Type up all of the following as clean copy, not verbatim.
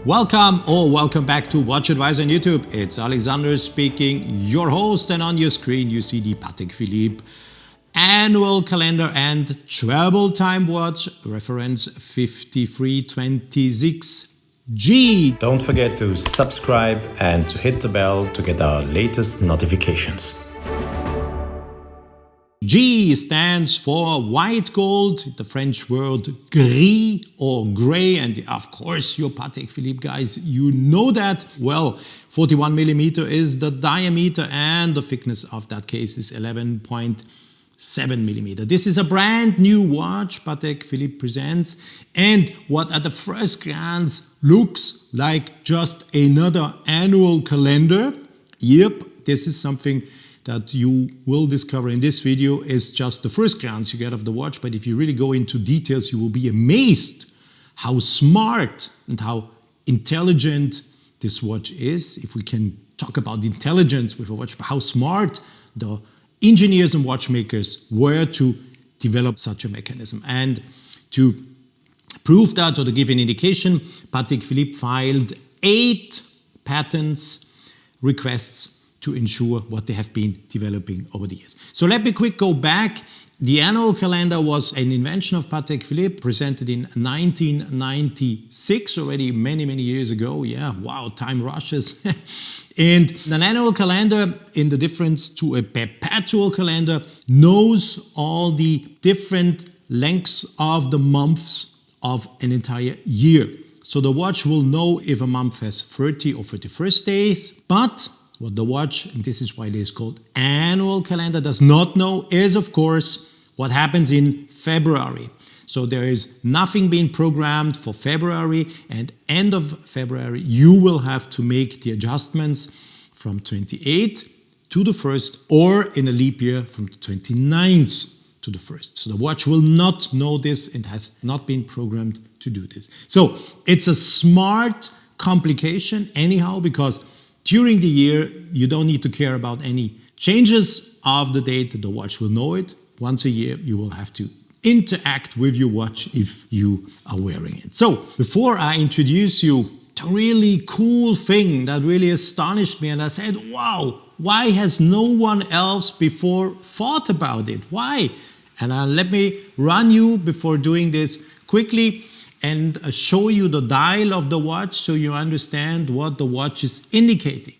Welcome or welcome back to WatchAdvisor on YouTube. It's Alexander speaking, your host, and on your screen you see the Patek Philippe annual calendar and travel time watch, reference 5326G. Don't forget to subscribe and to hit the bell to get our latest notifications. G stands for white gold, the French word gris or grey, and of course your Patek Philippe guys, you know that. Well, 41 millimeter is the diameter and the thickness of that case is 11.7 millimeter. This is a brand new watch Patek Philippe presents, and what at the first glance looks like just another annual calendar. Yep, this is something that you will discover in this video is just the first glance you get of the watch, but if you really go into details, you will be amazed how smart and how intelligent this watch is. If we can talk about the intelligence with a watch, how smart the engineers and watchmakers were to develop such a mechanism. And to prove that, or to give an indication, Patek Philippe filed 8 patents requests to ensure what they have been developing over the years. So let me quick go back. The annual calendar was an invention of Patek Philippe, presented in 1996, already many years ago. Yeah, wow, time rushes. And an annual calendar, in the difference to a perpetual calendar, knows all the different lengths of the months of an entire year. So the watch will know if a month has 30 or 31st days, but what the watch, and this is why it is called annual calendar, does not know is, of course, what happens in February. So there is nothing being programmed for February, and end of February you will have to make the adjustments from 28th to the 1st, or in a leap year from the 29th to the 1st. So the watch will not know this and has not been programmed to do this. So it's a smart complication anyhow, because during the year, you don't need to care about any changes of the date. The watch will know it. Once a year, you will have to interact with your watch if you are wearing it. So, before I introduce you to a really cool thing that really astonished me, and I said, wow, why has no one else before thought about it? Why? And let me run you, before doing this, quickly and show you the dial of the watch so you understand what the watch is indicating.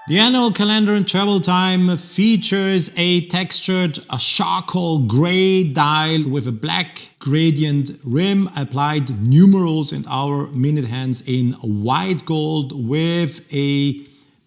The annual calendar and travel time features a textured, charcoal gray dial with a black gradient rim, applied numerals and hour minute hands in white gold with a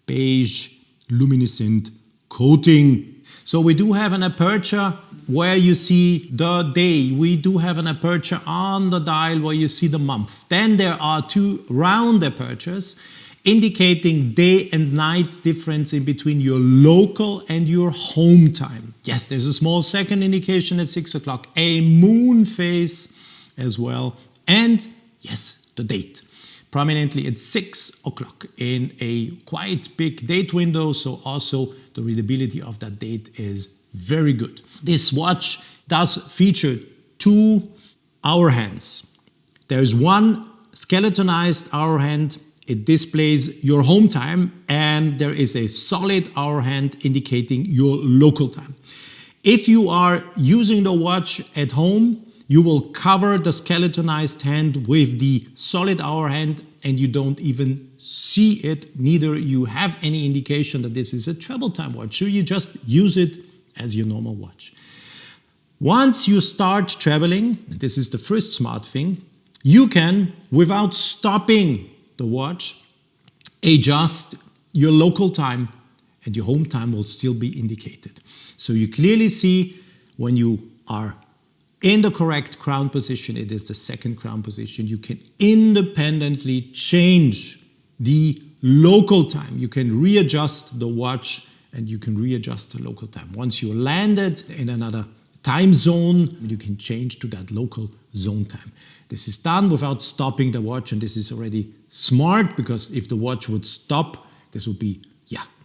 beige luminescent coating. So we do have an aperture where you see the day. We do have an aperture on the dial where you see the month. Then there are 2 round apertures indicating day and night difference in between your local and your home time. Yes, there's a small second indication at 6 o'clock, a moon phase as well, and yes, the date. Prominently at 6 o'clock in a quite big date window, so also the readability of that date is very good. This watch does feature 2 hour hands. There is one skeletonized hour hand. It displays your home time, and there is a solid hour hand indicating your local time. If you are using the watch at home, you will cover the skeletonized hand with the solid hour hand, and you don't even see it. Neither you have any indication that this is a travel time watch. So you just use it as your normal watch. Once you start traveling, and this is the first smart thing, you can, without stopping the watch, adjust your local time, and your home time will still be indicated. So you clearly see when you are in the correct crown position, it is the second crown position. You can independently change the local time. You can readjust the watch and you can readjust the local time. Once you landed in another time zone, you can change to that local zone time. This is done without stopping the watch, and this is already smart, because if the watch would stop, this would be,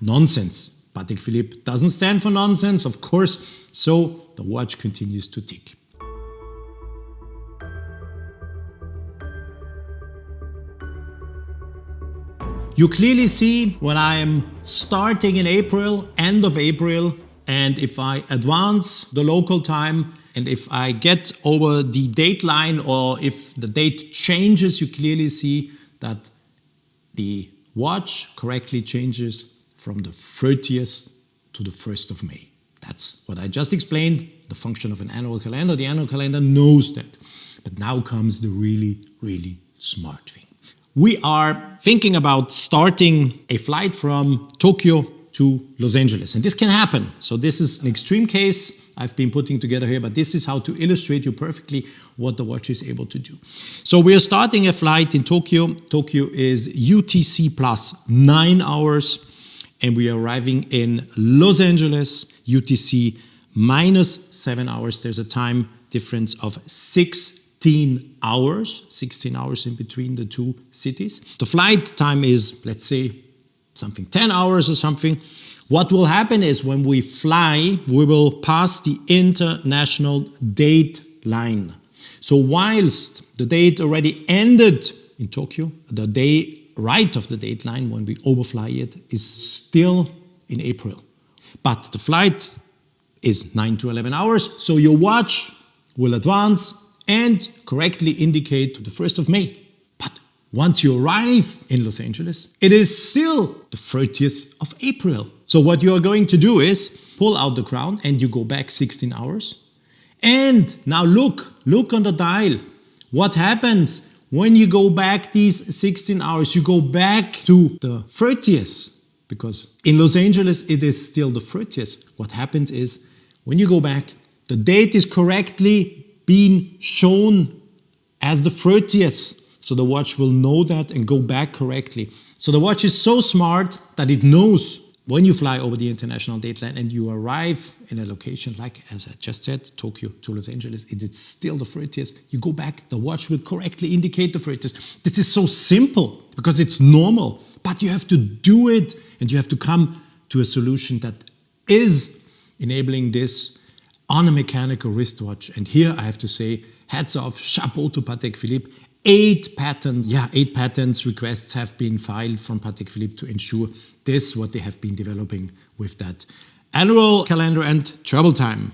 nonsense. Patek Philippe doesn't stand for nonsense, of course, so the watch continues to tick. You clearly see when I am starting in April, end of April, and if I advance the local time, and if I get over the dateline, or if the date changes, you clearly see that the watch correctly changes from the 30th to the 1st of May. That's what I just explained, the function of an annual calendar. The annual calendar knows that. But now comes the really, really smart thing. We are thinking about starting a flight from Tokyo to Los Angeles. And this can happen. So this is an extreme case I've been putting together here, but this is how to illustrate you perfectly what the watch is able to do. So we are starting a flight in Tokyo. Tokyo is UTC plus 9 hours. And we are arriving in Los Angeles, UTC minus 7 hours. There's a time difference of 16 hours in between the two cities. The flight time is, let's say, something 10 hours or something. What will happen is when we fly, we will pass the international date line. So whilst the date already ended in Tokyo, the day right of the date line when we overfly it is still in April. But the flight is 9 to 11 hours, so your watch will advance and correctly indicate the 1st of May. But once you arrive in Los Angeles, it is still the 30th of April. So what you are going to do is pull out the crown and you go back 16 hours. And now look on the dial. What happens when you go back these 16 hours? You go back to the 30th, because in Los Angeles it is still the 30th. What happens is when you go back, the date is correctly being shown as the 30th. So the watch will know that and go back correctly. So the watch is so smart that it knows when you fly over the international date line and you arrive in a location like, as I just said, Tokyo to Los Angeles, it is still the 30th. You go back, the watch will correctly indicate the 30th. This is so simple because it's normal, but you have to do it and you have to come to a solution that is enabling this on a mechanical wristwatch. And here I have to say, hats off, chapeau to Patek Philippe. 8 patents requests have been filed from Patek Philippe to ensure this, what they have been developing with that annual calendar and travel time.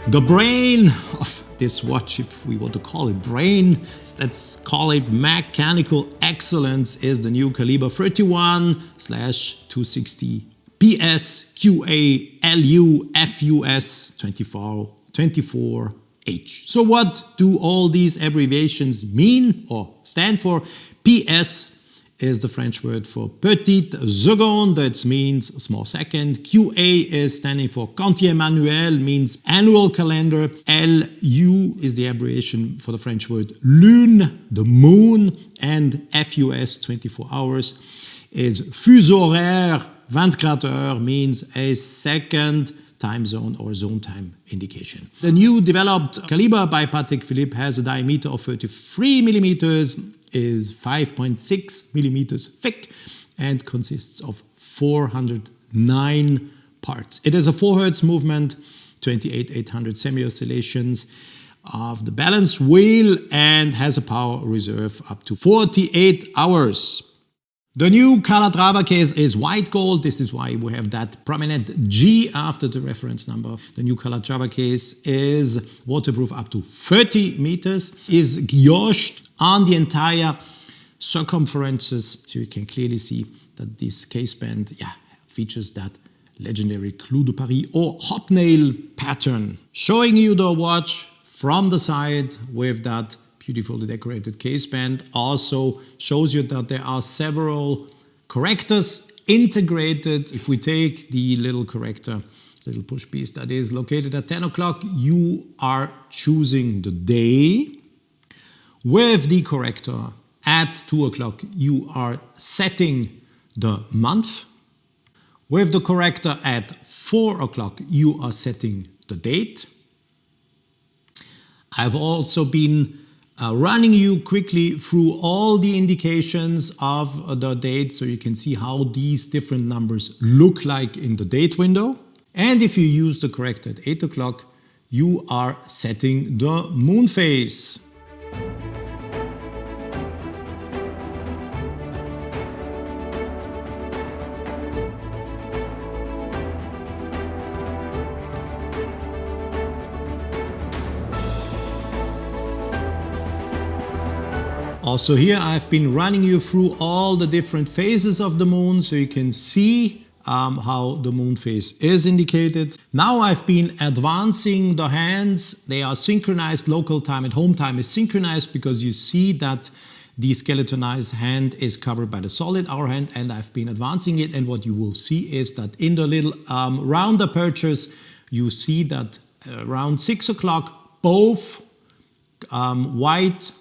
The brain of this watch, if we want to call it brain, let's call it mechanical excellence, is the new caliber 31/260 PS QA LU FUS 24H. So what do all these abbreviations mean or stand for? PS is the French word for petite seconde, that means small second. QA is standing for Quantier Manuel, means annual calendar. LU is the abbreviation for the French word lune, the moon, and FUS, 24 hours, is fuseau horaire 24 heures, means a second time zone or zone time indication. The new developed caliber by Patek Philippe has a diameter of 33 millimeters, is 5.6 millimeters thick, and consists of 409 parts. It is a 4 Hz movement, 28,800 semi-oscillations of the balance wheel, and has a power reserve up to 48 hours. The new Calatrava case is white gold. This is why we have that prominent G after the reference number. The new Calatrava case is waterproof up to 30 meters, is guillotched on the entire circumferences. So you can clearly see that this case band features that legendary Clou de Paris or hobnail pattern. Showing you the watch from the side with that beautifully decorated case band also shows you that there are several correctors integrated. If we take the little corrector, little push piece that is located at 10 o'clock, you are choosing the day. With the corrector at 2 o'clock, you are setting the month. With the corrector at 4 o'clock, you are setting the date. I've also been running you quickly through all the indications of the date so you can see how these different numbers look like in the date window. And if you use the corrector at 8 o'clock, you are setting the moon phase. Also here I've been running you through all the different phases of the moon so you can see how the moon phase is indicated. Now I've been advancing the hands. They are synchronized. Local time and home time is synchronized because you see that the skeletonized hand is covered by the solid hour hand, and I've been advancing it, and what you will see is that in the little round apertures you see that around 6 o'clock both white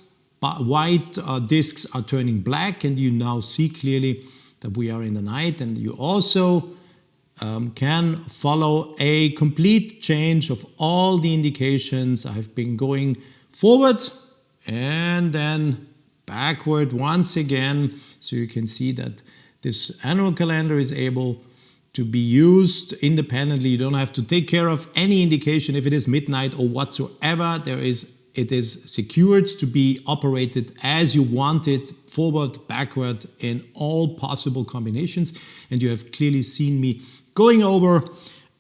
discs are turning black, and you now see clearly that we are in the night. And you also can follow a complete change of all the indications. I've been going forward and then backward once again, so you can see that this annual calendar is able to be used independently. You don't have to take care of any indication if it is midnight or whatsoever. It is secured to be operated as you want it, forward, backward, in all possible combinations. And you have clearly seen me going over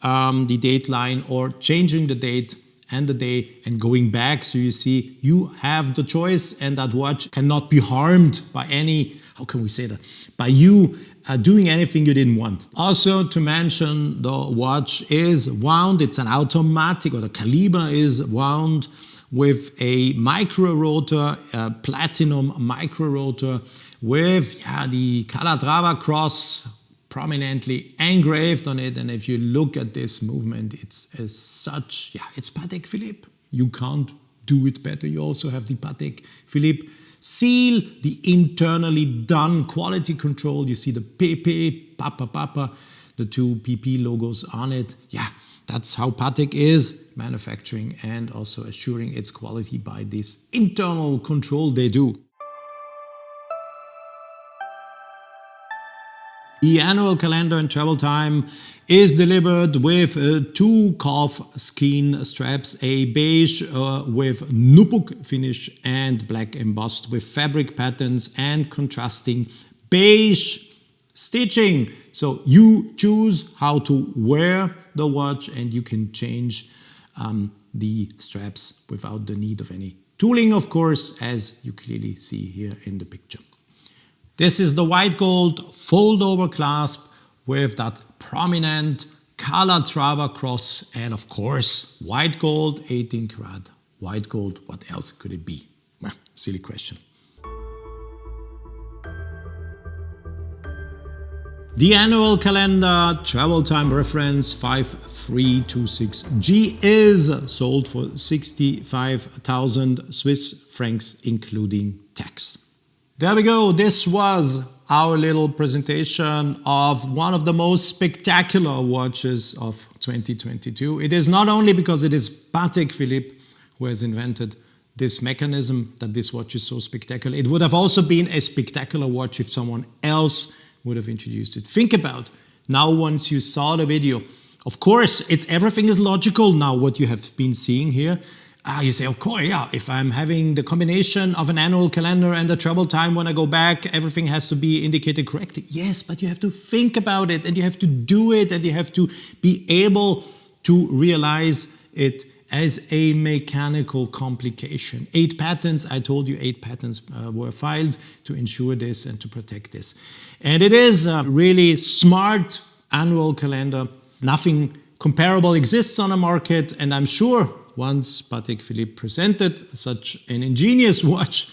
the Dateline or changing the date and the day and going back. So you see, you have the choice, and that watch cannot be harmed by any, how can we say that, by you doing anything you didn't want. Also to mention, the watch is wound. It's an automatic, or the caliber is wound with a micro rotor, a platinum micro rotor with the Calatrava cross prominently engraved on it. And if you look at this movement, it's as such, it's Patek Philippe. You can't do it better. You also have the Patek Philippe seal, the internally done quality control. You see the PP, Papa, the two PP logos on it. That's how Patek is manufacturing and also assuring its quality by this internal control they do. The annual calendar and travel time is delivered with two calf skein straps, a beige with nupuk finish and black embossed with fabric patterns and contrasting beige stitching. So you choose how to wear the watch, and you can change the straps without the need of any tooling, of course, as you clearly see here in the picture. This is the white gold fold-over clasp with that prominent Calatrava cross, and of course white gold, 18 karat white gold. What else could it be? Well, silly question. The annual calendar travel time reference 5326G is sold for 65,000 Swiss francs, including tax. There we go. This was our little presentation of one of the most spectacular watches of 2022. It is not only because it is Patek Philippe who has invented this mechanism that this watch is so spectacular. It would have also been a spectacular watch if someone else would have introduced it. Think about now, once you saw the video. Of course, everything is logical now, what you have been seeing here. You say, of course, if I'm having the combination of an annual calendar and the travel time when I go back, everything has to be indicated correctly. Yes, but you have to think about it, and you have to do it, and you have to be able to realize it as a mechanical complication. 8 patents, I told you 8 patents were filed to ensure this and to protect this. And it is a really smart annual calendar. Nothing comparable exists on the market, and I'm sure once Patek Philippe presented such an ingenious watch,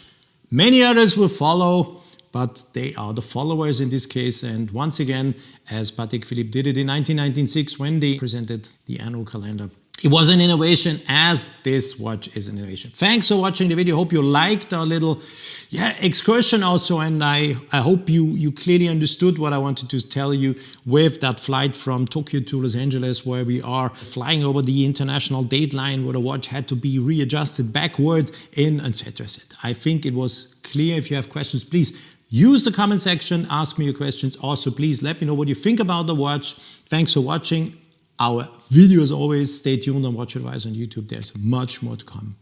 many others will follow, but they are the followers in this case. And once again, as Patek Philippe did it in 1996 when they presented the annual calendar, it was an innovation, as this watch is an innovation. Thanks for watching the video. Hope you liked our little excursion also, and I hope you clearly understood what I wanted to tell you with that flight from Tokyo to Los Angeles, where we are flying over the international Dateline, where the watch had to be readjusted backward in, etc. I think it was clear. If you have questions, please use the comment section, ask me your questions. Also, please let me know what you think about the watch. Thanks for watching our video. As always, stay tuned on WatchAdvisor on YouTube. There's much more to come.